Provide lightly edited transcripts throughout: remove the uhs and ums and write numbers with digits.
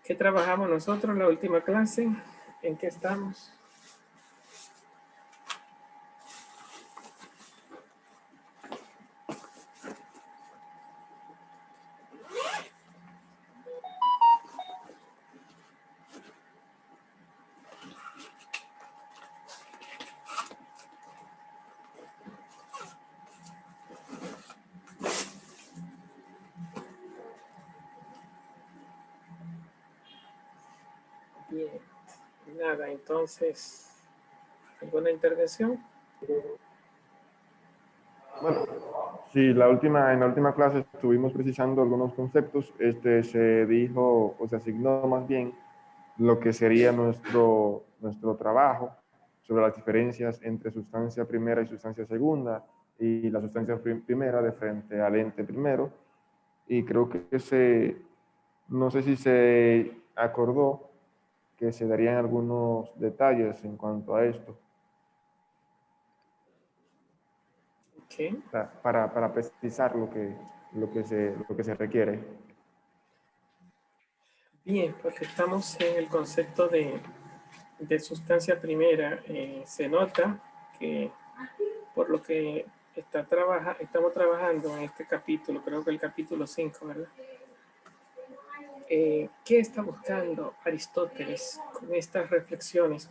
¿Qué trabajamos nosotros en la última clase? ¿En qué estamos? Bien, nada, entonces, ¿alguna intervención? Bueno, sí, en la última clase estuvimos precisando algunos conceptos. Se dijo o se asignó más bien lo que sería nuestro trabajo sobre las diferencias entre sustancia primera y sustancia segunda y la sustancia primera de frente al ente primero. Y creo que no sé si se acordó que se darían algunos detalles en cuanto a esto. Okay. Para precisar lo que se requiere. Bien, porque estamos en el concepto de sustancia primera. Se nota que por lo que estamos trabajando en este capítulo, creo que el capítulo 5, ¿verdad? ¿Qué está buscando Aristóteles con estas reflexiones?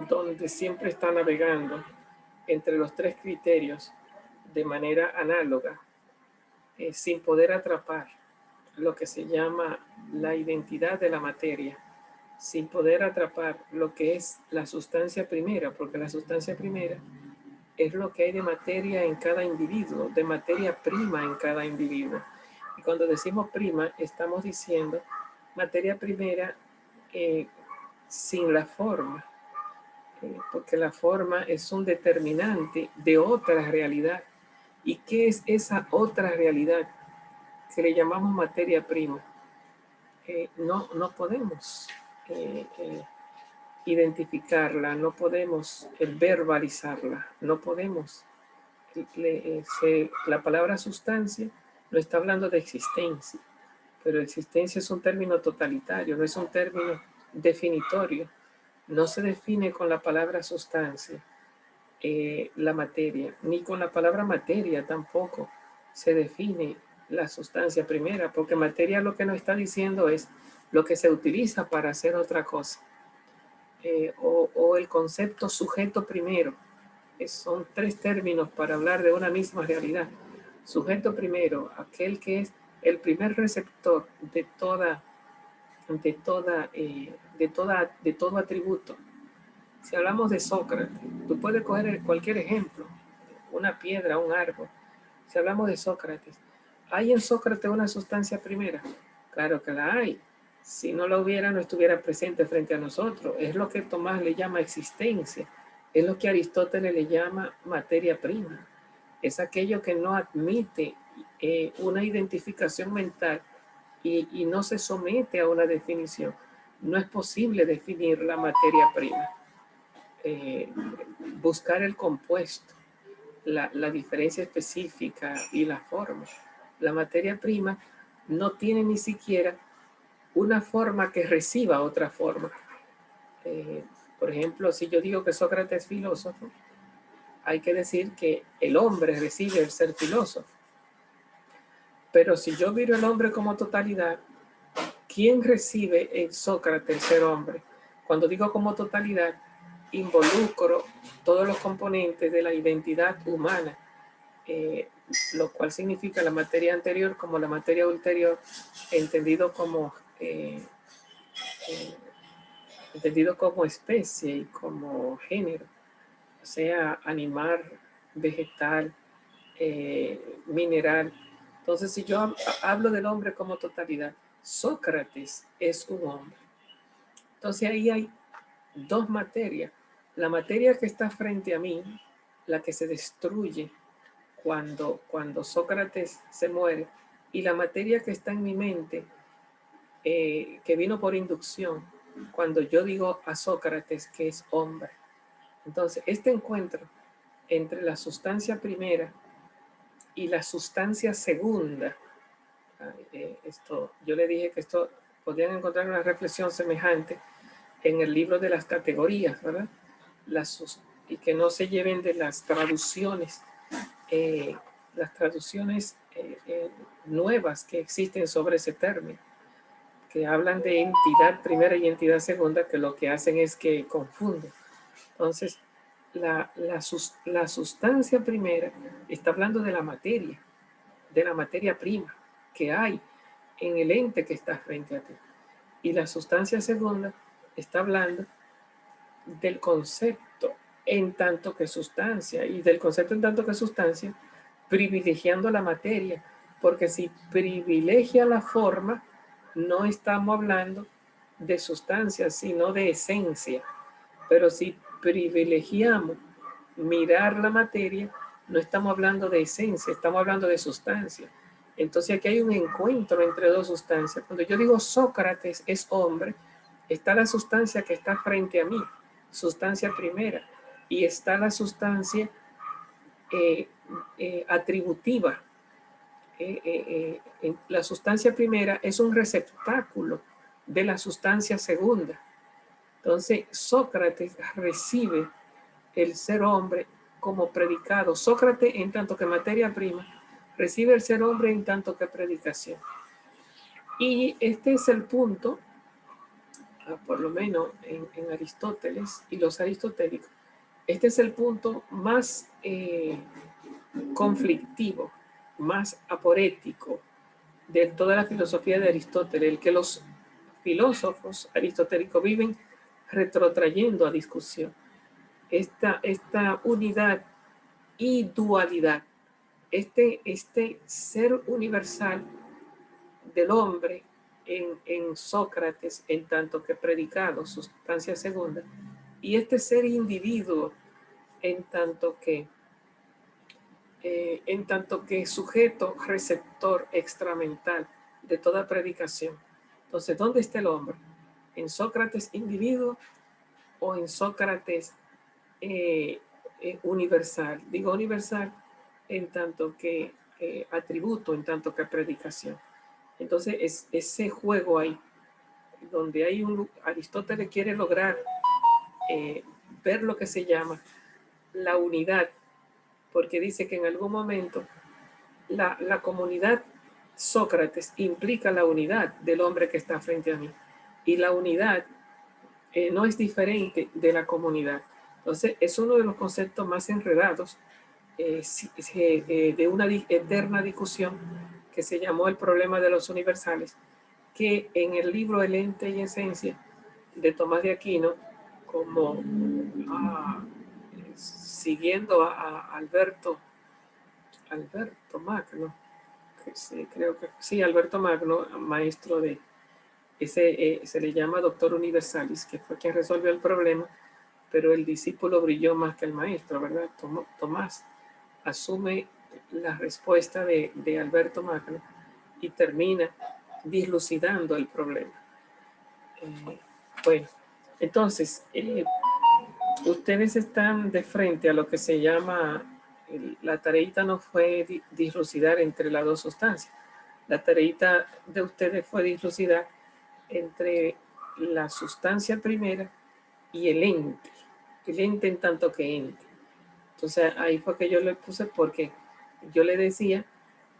Donde siempre está navegando entre los tres criterios de manera análoga, sin poder atrapar lo que se llama la identidad de la materia, sin poder atrapar lo que es la sustancia primera, porque la sustancia primera es lo que hay de materia en cada individuo, de materia prima en cada individuo. Y cuando decimos prima, estamos diciendo materia primera sin la forma, porque la forma es un determinante de otra realidad. ¿Y qué es esa otra realidad que le llamamos materia prima? No podemos identificarla, no podemos verbalizarla, no podemos. La palabra sustancia no está hablando de existencia, pero existencia es un término totalitario, no es un término definitorio. No se define con la palabra sustancia la materia, ni con la palabra materia tampoco se define la sustancia primera, porque materia lo que nos está diciendo es lo que se utiliza para hacer otra cosa. O el concepto sujeto primero. Son tres términos para hablar de una misma realidad. Sujeto primero, aquel que es el primer receptor de todo atributo. Si hablamos de Sócrates, tú puedes coger cualquier ejemplo, una piedra, un árbol. Si hablamos de Sócrates, ¿hay en Sócrates una sustancia primera? Claro que la hay. Si no la hubiera, no estuviera presente frente a nosotros. Es lo que Tomás le llama existencia. Es lo que Aristóteles le llama materia prima. Es aquello que no admite una identificación mental y no se somete a una definición. No es posible definir la materia prima. Buscar el compuesto, la diferencia específica y la forma. La materia prima no tiene ni siquiera una forma que reciba otra forma. Por ejemplo, si yo digo que Sócrates es filósofo, hay que decir que el hombre recibe el ser filósofo. Pero si yo miro el hombre como totalidad, ¿quién recibe en Sócrates ser hombre? Cuando digo como totalidad, involucro todos los componentes de la identidad humana, lo cual significa la materia anterior como la materia ulterior, entendido como especie y como género, o sea, animal, vegetal, mineral. Entonces, si yo hablo del hombre como totalidad, Sócrates es un hombre. Entonces ahí hay dos materias. La materia que está frente a mí, la que se destruye cuando Sócrates se muere, y la materia que está en mi mente, que vino por inducción, cuando yo digo a Sócrates que es hombre. Entonces, este encuentro entre la sustancia primera y la sustancia segunda, yo le dije que esto podrían encontrar una reflexión semejante en el libro de las categorías, ¿verdad? Y que no se lleven de las traducciones nuevas que existen sobre ese término, que hablan de entidad primera y entidad segunda, que lo que hacen es que confunden. Entonces, la sustancia primera está hablando de la materia prima que hay en el ente que está frente a ti. Y la sustancia segunda está hablando del concepto en tanto que sustancia, y del concepto en tanto que sustancia, privilegiando la materia, porque si privilegia la forma, no estamos hablando de sustancia, sino de esencia. Pero si privilegiamos mirar la materia, no estamos hablando de esencia, estamos hablando de sustancia. Entonces aquí hay un encuentro entre dos sustancias. Cuando yo digo Sócrates es hombre, está la sustancia que está frente a mí, sustancia primera, y está la sustancia atributiva. La sustancia primera es un receptáculo de la sustancia segunda. Entonces Sócrates recibe el ser hombre como predicado. Sócrates, en tanto que materia prima, recibe el ser hombre en tanto que predicación. Y este es el punto, por lo menos en Aristóteles y los aristotélicos, este es el punto más conflictivo, más aporético de toda la filosofía de Aristóteles, el que los filósofos aristotélicos viven retrotrayendo a discusión. Esta unidad y dualidad, este ser universal del hombre en Sócrates, en tanto que predicado, sustancia segunda, y este ser individuo en tanto que sujeto receptor extramental de toda predicación. Entonces, ¿dónde está el hombre? ¿En Sócrates individuo o en Sócrates universal? Digo universal en tanto que atributo, en tanto que predicación. Entonces, es ese juego ahí, donde hay Aristóteles quiere lograr ver lo que se llama la unidad, porque dice que en algún momento la comunidad Sócrates implica la unidad del hombre que está frente a mí, y la unidad no es diferente de la comunidad. Entonces, es uno de los conceptos más enredados de una eterna discusión que se llamó el problema de los universales, que en el libro El ente y esencia de Tomás de Aquino, como siguiendo a Alberto Magno, sí, creo que sí, Alberto Magno, maestro de ese, se le llama doctor universalis, que fue quien resolvió el problema, pero el discípulo brilló más que el maestro, ¿verdad? Tomás asume la respuesta de Alberto Magno y termina dilucidando el problema. Bueno, entonces, ustedes están de frente a lo que se llama, la tareita no fue dilucidar entre las dos sustancias. La tareita de ustedes fue dilucidar entre la sustancia primera y el ente en tanto que ente. Entonces ahí fue que yo le puse, porque yo le decía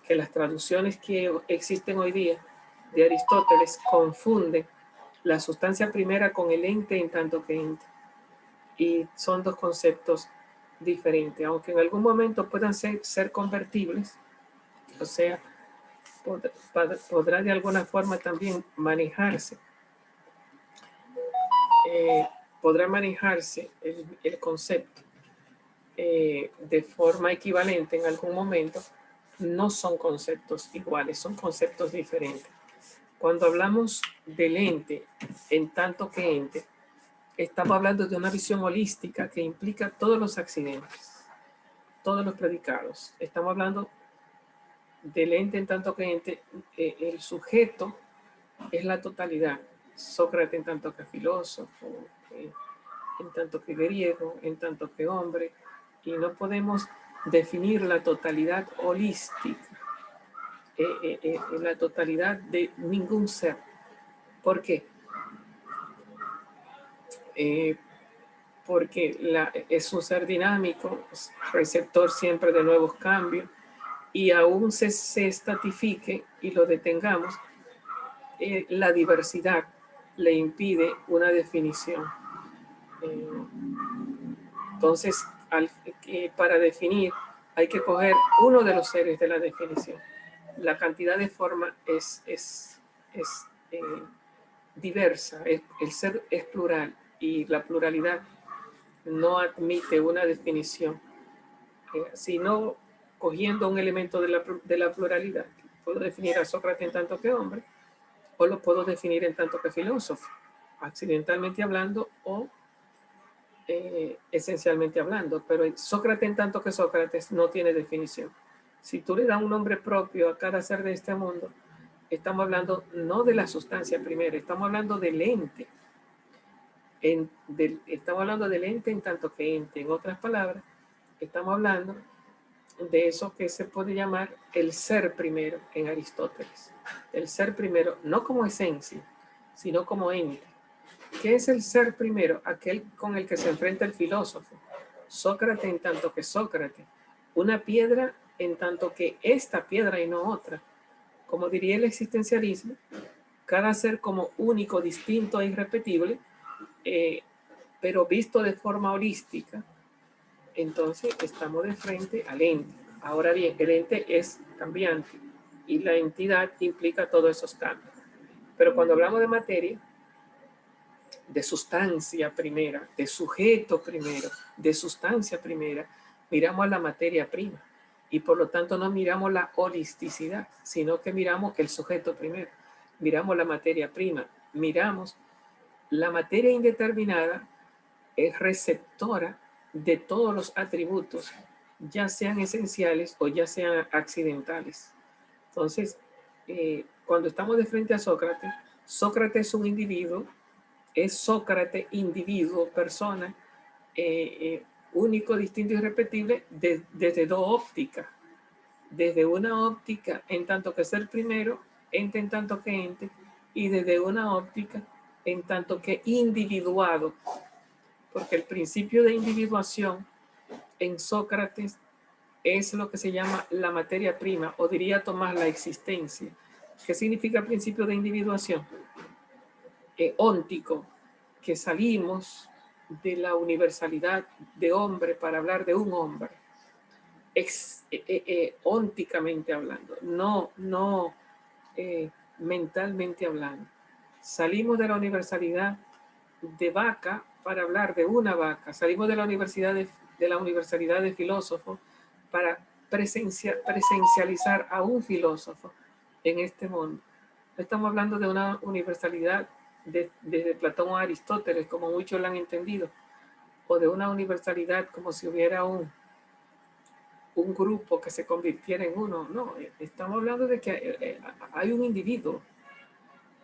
que las traducciones que existen hoy día de Aristóteles confunden la sustancia primera con el ente en tanto que ente. Y son dos conceptos diferentes, aunque en algún momento puedan ser convertibles, o sea, podrá de alguna forma también manejarse. Podrá manejarse el concepto de forma equivalente en algún momento. No son conceptos iguales, son conceptos diferentes. Cuando hablamos del ente en tanto que ente, estamos hablando de una visión holística que implica todos los accidentes, todos los predicados. Estamos hablando del ente en tanto que ente, el sujeto es la totalidad. Sócrates en tanto que filósofo, en tanto que griego, en tanto que hombre, y no podemos definir la totalidad holística, la totalidad de ningún ser. ¿Por qué? Porque es un ser dinámico, receptor siempre de nuevos cambios, y aún se estatifique y lo detengamos, la diversidad le impide una definición. Entonces, para definir, hay que coger uno de los seres de la definición. La cantidad de formas es diversa, el ser es plural y la pluralidad no admite una definición, sino cogiendo un elemento de la pluralidad. Puedo definir a Sócrates en tanto que hombre, o lo puedo definir en tanto que filósofo, accidentalmente hablando o esencialmente hablando, pero Sócrates en tanto que Sócrates no tiene definición. Si tú le das un nombre propio a cada ser de este mundo, estamos hablando no de la sustancia primera, estamos hablando del ente. Estamos hablando del ente en tanto que ente. En otras palabras, estamos hablando de eso que se puede llamar el ser primero en Aristóteles. El ser primero, no como esencia, sino como ente. ¿Qué es el ser primero? Aquel con el que se enfrenta el filósofo. Sócrates en tanto que Sócrates. Una piedra en tanto que esta piedra y no otra. Como diría el existencialismo, cada ser como único, distinto e irrepetible, pero visto de forma holística, entonces estamos de frente al ente. Ahora bien, el ente es cambiante y la entidad implica todos esos cambios. Pero cuando hablamos de materia, de sustancia primera, de sujeto primero, de sustancia primera, miramos a la materia prima y por lo tanto no miramos la holisticidad, sino que miramos el sujeto primero, miramos la materia prima, miramos la materia indeterminada es receptora de todos los atributos, ya sean esenciales o ya sean accidentales. Entonces, cuando estamos de frente a Sócrates, Sócrates es un individuo, es Sócrates, individuo, persona, único, distinto y irrepetible desde dos ópticas. Desde una óptica en tanto que ser primero, ente en tanto que ente, y desde una óptica en tanto que individuado, porque el principio de individuación en Sócrates es lo que se llama la materia prima, o diría Tomás la existencia. ¿Qué significa el principio de individuación? Óntico, que salimos de la universalidad de hombre para hablar de un hombre, ónticamente hablando, no mentalmente hablando. Salimos de la universalidad de vaca para hablar de una vaca, salimos de la universalidad de filósofo para presencializar a un filósofo en este mundo. No estamos hablando de una universalidad desde Platón o Aristóteles, como muchos la han entendido, o de una universalidad como si hubiera un grupo que se convirtiera en uno. No, estamos hablando de que hay un individuo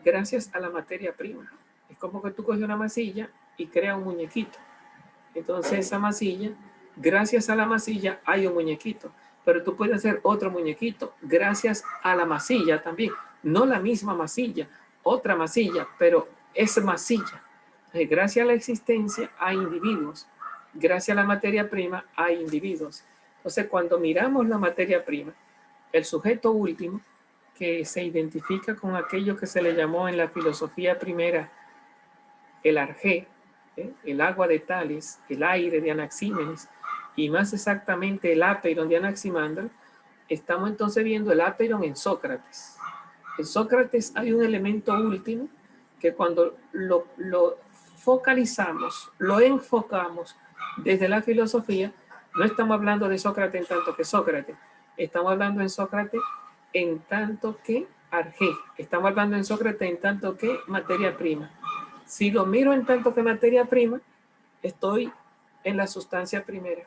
gracias a la materia prima. Es como que tú coges una masilla y creas un muñequito. Entonces esa masilla, gracias a la masilla hay un muñequito, pero tú puedes hacer otro muñequito gracias a la masilla también. No la misma masilla, otra masilla, pero es masilla. Gracias a la existencia hay individuos. Gracias a la materia prima hay individuos. Entonces cuando miramos la materia prima, el sujeto último, que se identifica con aquello que se le llamó en la filosofía primera el arjé, el agua de Tales, el aire de Anaxímenes, y más exactamente el apeiron de Anaximandro, estamos entonces viendo el apeiron en Sócrates. En Sócrates hay un elemento último que cuando lo focalizamos, lo enfocamos desde la filosofía, no estamos hablando de Sócrates en tanto que Sócrates, estamos hablando en Sócrates en tanto que arjé, estamos hablando en Sócrates en tanto que materia prima. Si lo miro en tanto que materia prima, estoy en la sustancia primera.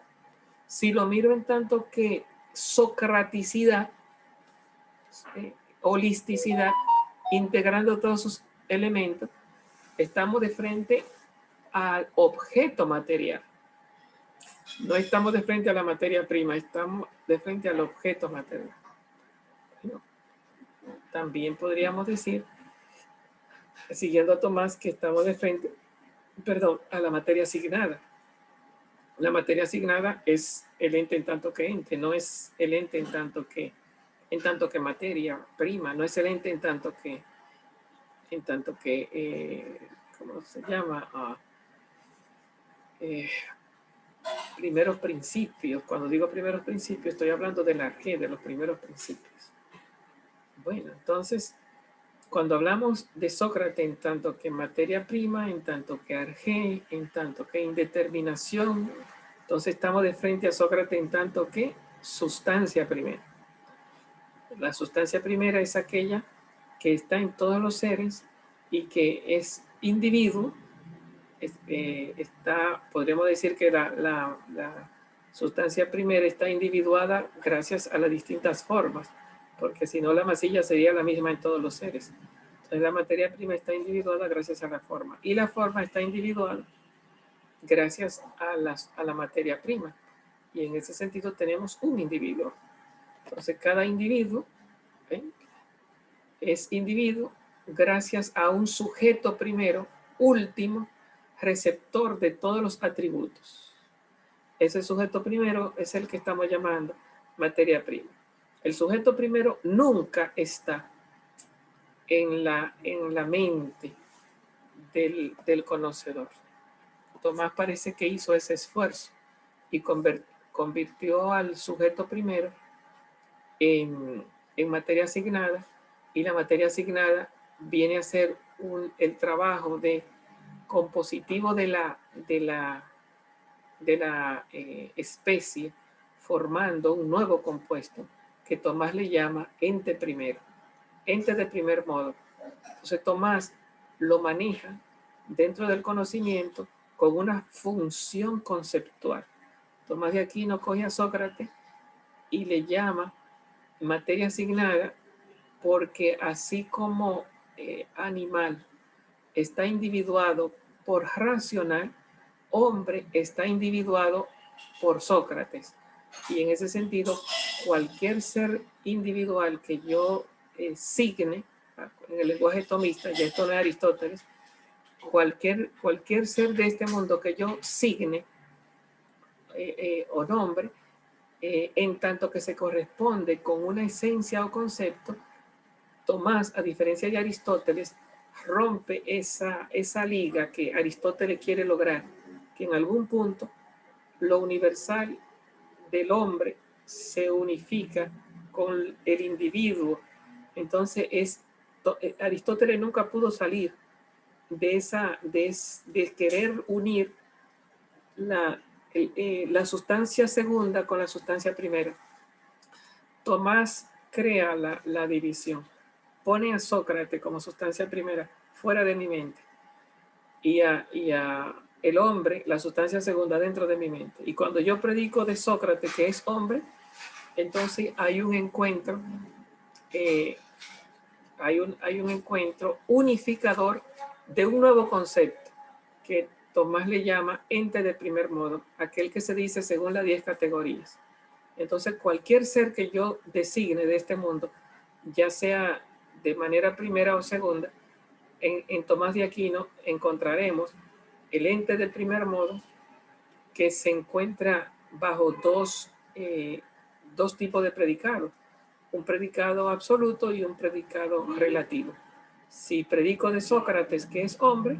Si lo miro en tanto que socraticidad, holisticidad, integrando todos sus elementos, estamos de frente al objeto material. No estamos de frente a la materia prima, estamos de frente al objeto material. Bueno, también podríamos decir siguiendo a Tomás, que estamos de frente, perdón, a la materia asignada. La materia asignada es el ente en tanto que ente, no es el ente en tanto que materia prima, no es el ente en tanto que ¿cómo se llama? Primeros principios. Cuando digo primeros principios, estoy hablando de la G, de los primeros principios. Bueno, entonces, cuando hablamos de Sócrates en tanto que materia prima, en tanto que arjé, en tanto que indeterminación, entonces estamos de frente a Sócrates en tanto que sustancia primera. La sustancia primera es aquella que está en todos los seres y que es individuo. Podríamos decir que la sustancia primera está individuada gracias a las distintas formas, porque si no la masilla sería la misma en todos los seres. Entonces la materia prima está individuada gracias a la forma, y la forma está individuada gracias a la materia prima. Y en ese sentido tenemos un individuo. Entonces cada individuo es individuo gracias a un sujeto primero, último, receptor de todos los atributos. Ese sujeto primero es el que estamos llamando materia prima. El sujeto primero nunca está en la mente del conocedor. Tomás parece que hizo ese esfuerzo y convirtió al sujeto primero en materia asignada, y la materia asignada viene a ser el trabajo de compositivo de la especie, formando un nuevo compuesto que Tomás le llama ente primero, ente de primer modo. Entonces Tomás lo maneja dentro del conocimiento con una función conceptual. Tomás de Aquino coge a Sócrates y le llama materia asignada, porque así como animal está individuado por racional, hombre está individuado por Sócrates. Y en ese sentido, cualquier ser individual que yo signe, en el lenguaje tomista, ya esto no es Aristóteles, cualquier ser de este mundo que yo signe o nombre, en tanto que se corresponde con una esencia o concepto, Tomás, a diferencia de Aristóteles, rompe esa liga que Aristóteles quiere lograr, que en algún punto lo universal del hombre se unifica con el individuo. Entonces Aristóteles nunca pudo salir de querer unir la sustancia segunda con la sustancia primera. Tomás crea la división, pone a Sócrates como sustancia primera fuera de mi mente y a el hombre, la sustancia segunda, dentro de mi mente. Y cuando yo predico de Sócrates, que es hombre, entonces hay un encuentro, hay un encuentro unificador de un nuevo concepto que Tomás le llama ente de primer modo, aquel que se dice según las 10 categorías. Entonces cualquier ser que yo designe de este mundo, ya sea de manera primera o segunda, en Tomás de Aquino encontraremos el ente del primer modo, que se encuentra bajo dos tipos de predicados, un predicado absoluto y un predicado relativo. Si predico de Sócrates, que es hombre,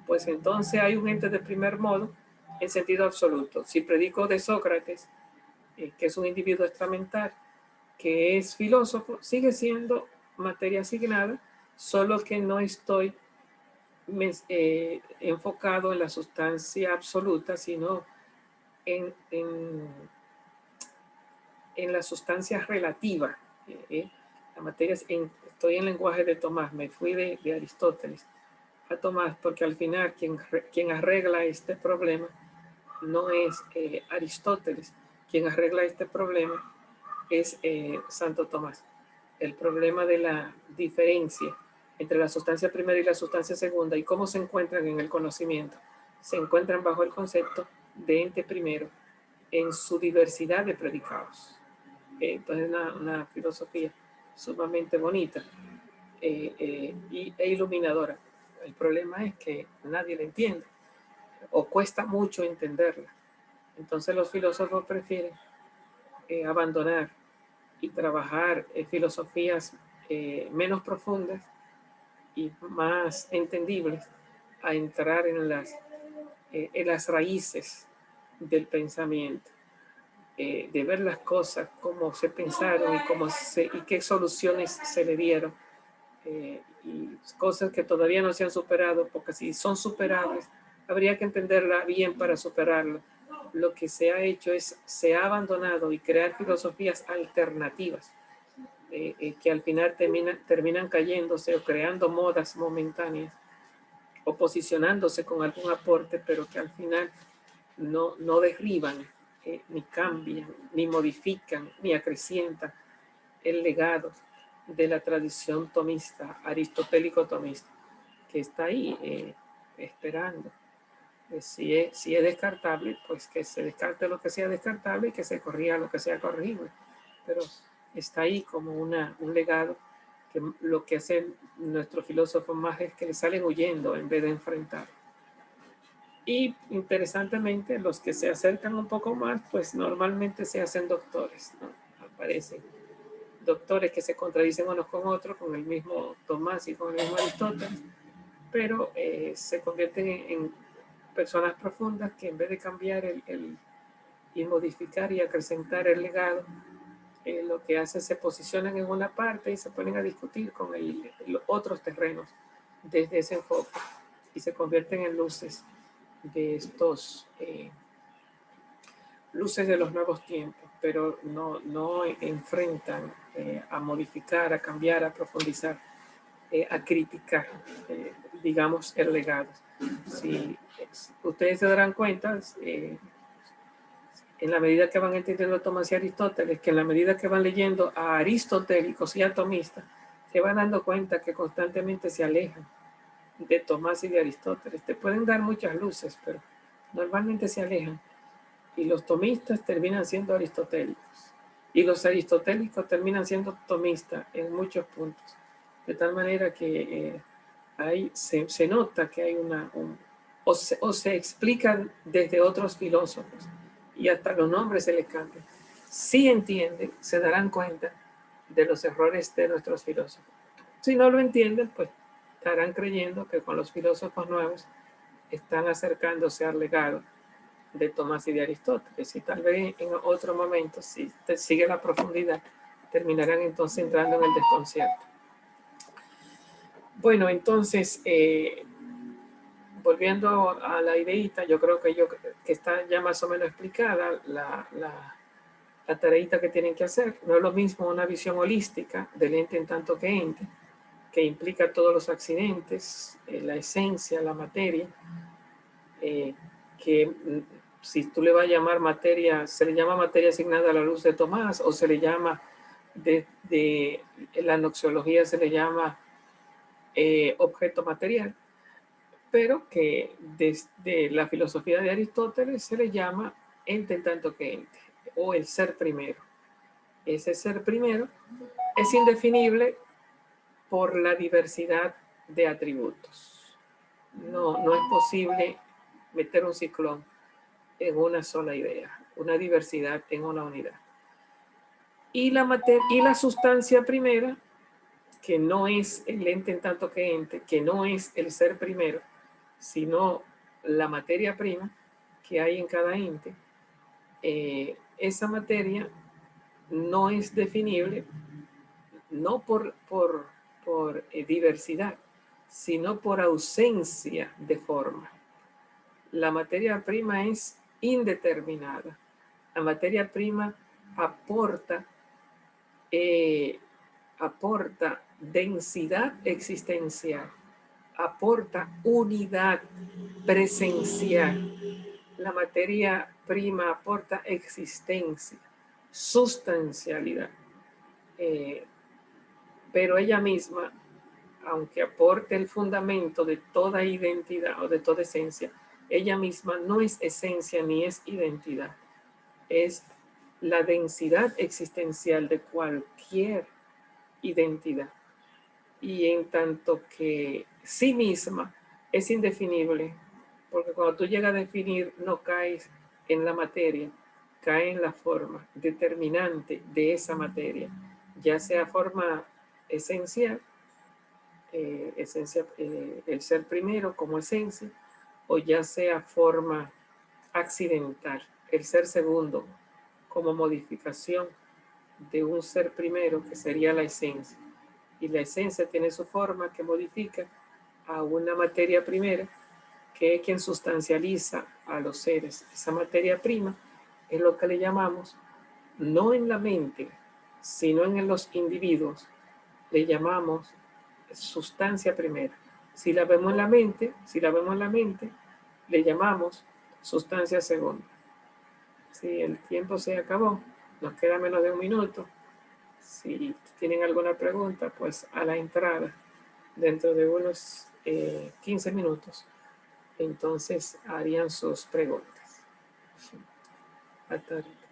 pues entonces hay un ente de primer modo en sentido absoluto. Si predico de Sócrates, que es un individuo extramental, que es filósofo, sigue siendo materia asignada, solo que no estoy enfocado en la sustancia absoluta, sino en la sustancia relativa. La materia, estoy en lenguaje de Tomás, me fui de Aristóteles a Tomás, porque al final quien arregla este problema no es Aristóteles, quien arregla este problema es Santo Tomás. El problema de la diferencia entre la sustancia primera y la sustancia segunda y cómo se encuentran en el conocimiento. Se encuentran bajo el concepto de ente primero en su diversidad de predicados. Entonces una filosofía sumamente bonita e iluminadora. El problema es que nadie la entiende o cuesta mucho entenderla. Entonces los filósofos prefieren abandonar y trabajar filosofías menos profundas y más entendibles a entrar en las raíces del pensamiento, de ver las cosas, cómo se pensaron y qué soluciones se le dieron, y cosas que todavía no se han superado, porque si son superables, habría que entenderla bien para superarlo. Lo que se ha hecho es, se ha abandonado y crear filosofías alternativas, que al final terminan cayéndose o creando modas momentáneas o posicionándose con algún aporte, pero que al final no derriban, ni cambian, ni modifican, ni acrecientan el legado de la tradición tomista, aristotélico-tomista, que está ahí esperando. Si es descartable, pues que se descarte lo que sea descartable y que se corrija lo que sea corregible. Pero está ahí como un legado que lo que hacen nuestros filósofos más es que le salen huyendo en vez de enfrentar. Y interesantemente, los que se acercan un poco más, pues normalmente se hacen doctores, ¿no? Aparecen doctores que se contradicen unos con otros, con el mismo Tomás y con el mismo Aristóteles, pero se convierten en personas profundas que en vez de cambiar y modificar y acrecentar el legado, lo que hacen es se posicionan en una parte y se ponen a discutir con los otros terrenos desde ese enfoque y se convierten en luces de estos luces de los nuevos tiempos, pero no enfrentan a modificar, a cambiar, a profundizar, a criticar, digamos, el legado. Si ustedes se darán cuenta, en la medida que van entendiendo a Tomás y Aristóteles, que en la medida que van leyendo a aristotélicos y atomistas, se van dando cuenta que constantemente se alejan de Tomás y de Aristóteles. Te pueden dar muchas luces, pero normalmente se alejan. Y los tomistas terminan siendo aristotélicos. Y los aristotélicos terminan siendo tomistas en muchos puntos. De tal manera que se nota que hay o se explican desde otros filósofos y hasta los nombres se les cambian. Si entienden, se darán cuenta de los errores de nuestros filósofos. Si no lo entienden, pues estarán creyendo que con los filósofos nuevos están acercándose al legado de Tomás y de Aristóteles, y tal vez en otro momento, si sigue la profundidad, terminarán entonces entrando en el desconcierto. Bueno, entonces, volviendo a la ideita, yo creo que está ya más o menos explicada la tareita que tienen que hacer. No es lo mismo una visión holística del ente en tanto que ente, que implica todos los accidentes, la esencia, la materia, que si tú le vas a llamar materia, se le llama materia asignada a la luz de Tomás, o se le llama, de la noxiología se le llama objeto material, pero que desde la filosofía de Aristóteles se le llama ente en tanto que ente, o el ser primero. Ese ser primero es indefinible por la diversidad de atributos. No es posible meter un ciclón en una sola idea, una diversidad en una unidad. Y la sustancia primera, que no es el ente en tanto que ente, que no es el ser primero, sino la materia prima que hay en cada ente, esa materia no es definible, no por diversidad, sino por ausencia de forma. La materia prima es indeterminada. La materia prima aporta densidad existencial, aporta unidad presencial. La materia prima aporta existencia, sustancialidad. Pero ella misma, aunque aporte el fundamento de toda identidad o de toda esencia, ella misma no es esencia ni es identidad. Es la densidad existencial de cualquier identidad. y en tanto que sí misma es indefinible, porque cuando tú llegas a definir no caes en la materia, cae en la forma determinante de esa materia, ya sea forma esencial, el ser primero como esencia, o ya sea forma accidental, el ser segundo como modificación de un ser primero que sería la esencia. Y la esencia tiene su forma que modifica a una materia primera que es quien sustancializa a los seres. Esa materia prima es lo que le llamamos, no en la mente, sino en los individuos, le llamamos sustancia primera. Si la vemos en la mente, le llamamos sustancia segunda. Si el tiempo se acabó, nos queda menos de un minuto. Si tienen alguna pregunta, pues a la entrada, dentro de unos 15 minutos, entonces harían sus preguntas. Hasta ahorita.